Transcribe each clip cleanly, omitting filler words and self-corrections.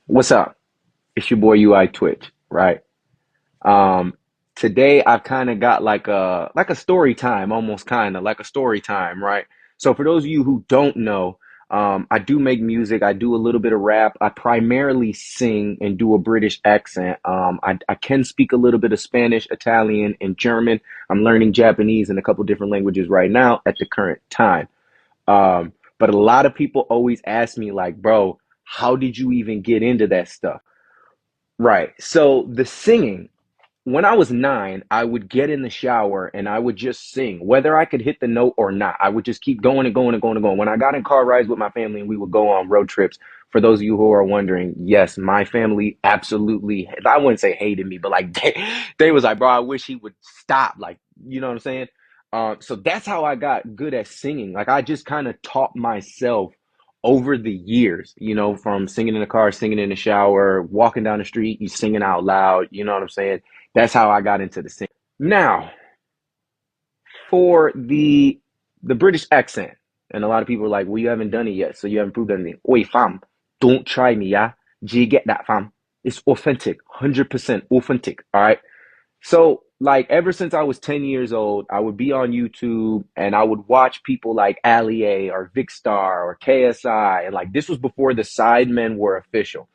What's up? It's your boy UI Twitch, right? Um, Today I've kind of got like a story time, almost kind of like a story time, right? So for those of you who don't know, I do make music. I do a little bit of rap. I primarily sing and do a British accent. I can speak a little bit of Spanish, Italian, and German. I'm learning Japanese and a couple different languages right now at the current time. But a lot of people always ask me, like, bro, how did you even get into that stuff? Right. So the singing, when I was nine, I would get in the shower and I would just sing, whether I could hit the note or not. I would just keep going and going and going and going. When I got in car rides with my family and we would go on road trips, for those of you who are wondering, yes, my family absolutely, I wouldn't say hated me, but like they was like, bro, I wish he would stop. Like, you know what I'm saying? So that's how I got good at singing. Like I just kind of taught myself over the years, from singing in the car, singing in the shower, walking down the street, you singing out loud, you know what I'm saying? That's how I got into the singing. Now, for the British accent, and a lot of people are like, well, you haven't done it yet, so you haven't proved anything. Oi, fam, don't try me, yeah? Do you get that, fam? It's authentic, 100% authentic, all right? So, like, ever since I was 10 years old, I would be on YouTube and I would watch people like Ali A or Vicstar or KSI. And, like, this was before the Sidemen were official.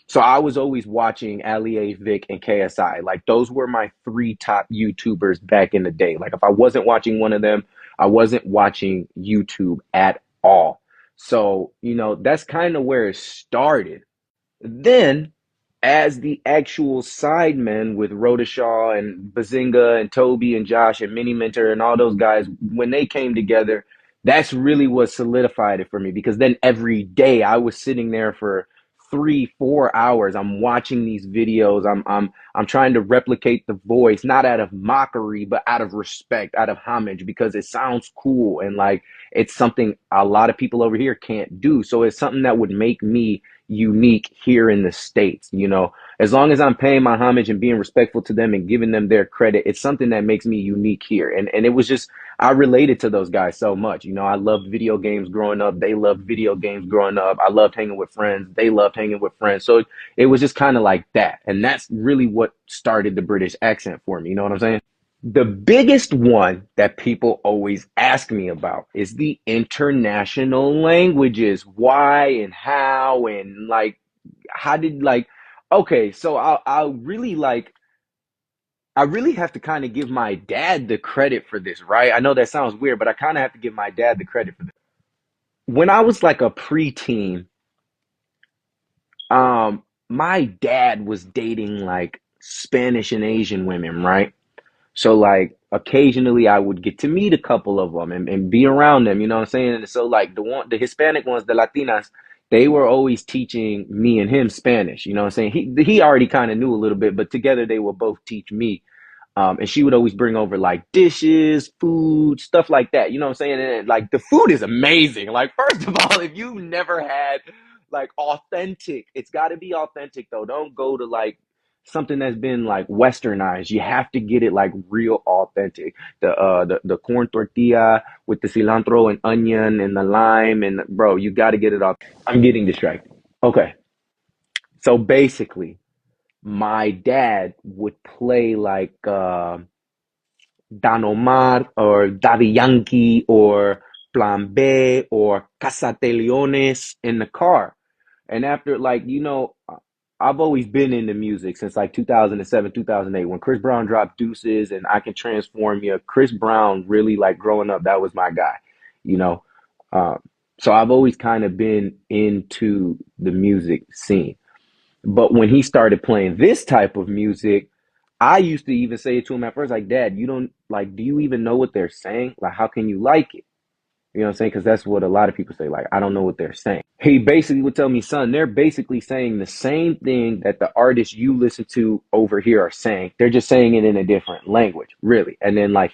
So I was always watching Ali A, Vic, and KSI. Like those were my three top YouTubers back in the day. Like if I wasn't watching one of them, I wasn't watching YouTube at all. So, that's kind of where it started. Then, as the actual sidemen with Rhoda Shaw and Bazinga and Toby and Josh and Mini Mentor and all those guys, when they came together, that's really what solidified it for me because then every day I was sitting there for 3, 4 hours. I'm watching these videos. I'm trying to replicate the voice, not out of mockery, but out of respect, out of homage, because it sounds cool and like it's something a lot of people over here can't do. So it's something that would make me unique here in the States. As long as I'm paying my homage and being respectful to them and giving them their credit, it's something that makes me unique here. And it was just, I related to those guys so much. I loved video games growing up. They loved video games growing up. I loved hanging with friends. They loved hanging with friends. So it was just kind of like that. And that's really what started the British accent for me. You know what I'm saying? The biggest one that people always ask me about is the international languages. Why and how and like how did like okay, so I really have to kind of give my dad the credit for this, right? I know that sounds weird, but I kind of have to give my dad the credit for this. When I was like a preteen, my dad was dating like Spanish and Asian women, right? So like occasionally I would get to meet a couple of them and be around them, you know what I'm saying? And so like the Hispanic ones, the Latinas, they were always teaching me and him Spanish, you know what I'm saying? He already kind of knew a little bit, but together they would both teach me. And she would always bring over like dishes, food, stuff like that. You know what I'm saying? And like the food is amazing. Like, first of all, if you never had like authentic, it's got to be authentic though. Don't go to like something that's been like westernized. You have to get it like real authentic. The corn tortilla with the cilantro and onion and the lime and bro, you got to get it off. I'm getting distracted. Okay. So basically, my dad would play like Don Omar or Daddy Yankee or Plan B or Casa de Leones in the car. And after, like, I've always been into music since like 2007, 2008. When Chris Brown dropped Deuces and I Can Transform You, Chris Brown really, like, growing up, that was my guy, you know? Uh, so I've always kind of been into the music scene. But when he started playing this type of music, I used to even say it to him at first, like, Dad, you don't like, do you even know what they're saying? Like, how can you like it? You know what I'm saying? Because that's what a lot of people say, like, I don't know what they're saying. He basically would tell me, son, they're basically saying the same thing that the artists you listen to over here are saying. They're just saying it in a different language, really. And then, like,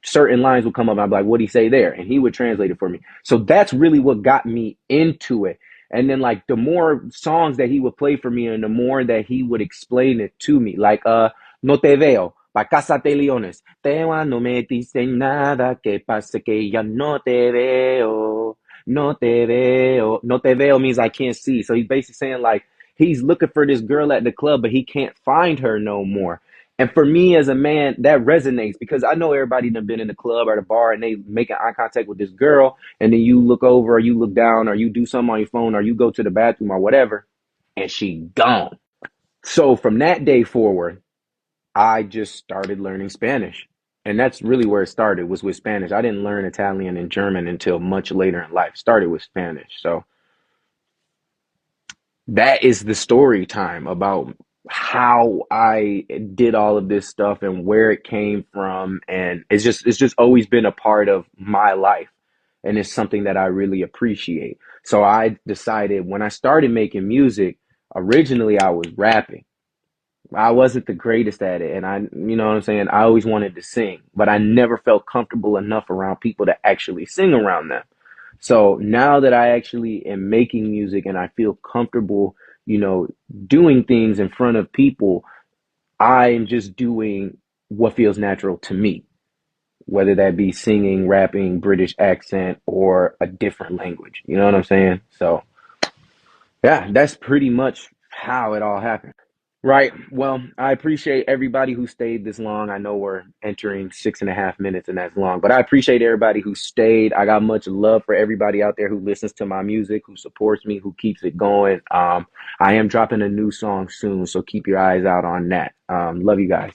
certain lines would come up, and I'd be like, what do he say there? And he would translate it for me. So that's really what got me into it. And then, like, the more songs that he would play for me and the more that he would explain it to me, like, No Te Veo, Pa Casa de Leones. Tewa no me dicen nada que pase que ya no te veo. No te veo. No te veo means I can't see. So he's basically saying like He's looking for this girl at the club, but he can't find her no more. And for me as a man, that resonates because I know everybody done been in the club or the bar and they making eye contact with this girl, and then you look over or you look down or you do something on your phone or you go to the bathroom or whatever, and she gone. So from that day forward, I just started learning Spanish. And that's really where it started, was with Spanish. I didn't learn Italian and German until much later in life. Started with Spanish. So that is the story time about how I did all of this stuff and where it came from. And it's just always been a part of my life. And it's something that I really appreciate. So I decided when I started making music, originally I was rapping. I wasn't the greatest at it. And you know what I'm saying? I always wanted to sing, but I never felt comfortable enough around people to actually sing around them. So now that I actually am making music and I feel comfortable, you know, doing things in front of people, I'm just doing what feels natural to me, whether that be singing, rapping, British accent, or a different language. You know what I'm saying? So, yeah, that's pretty much how it all happened. Right. Well, I appreciate everybody who stayed this long. I know we're entering 6.5 minutes and that's long, but I appreciate everybody who stayed. I got much love for everybody out there who listens to my music, who supports me, who keeps it going. I am dropping a new song soon, so keep your eyes out on that. Love you guys.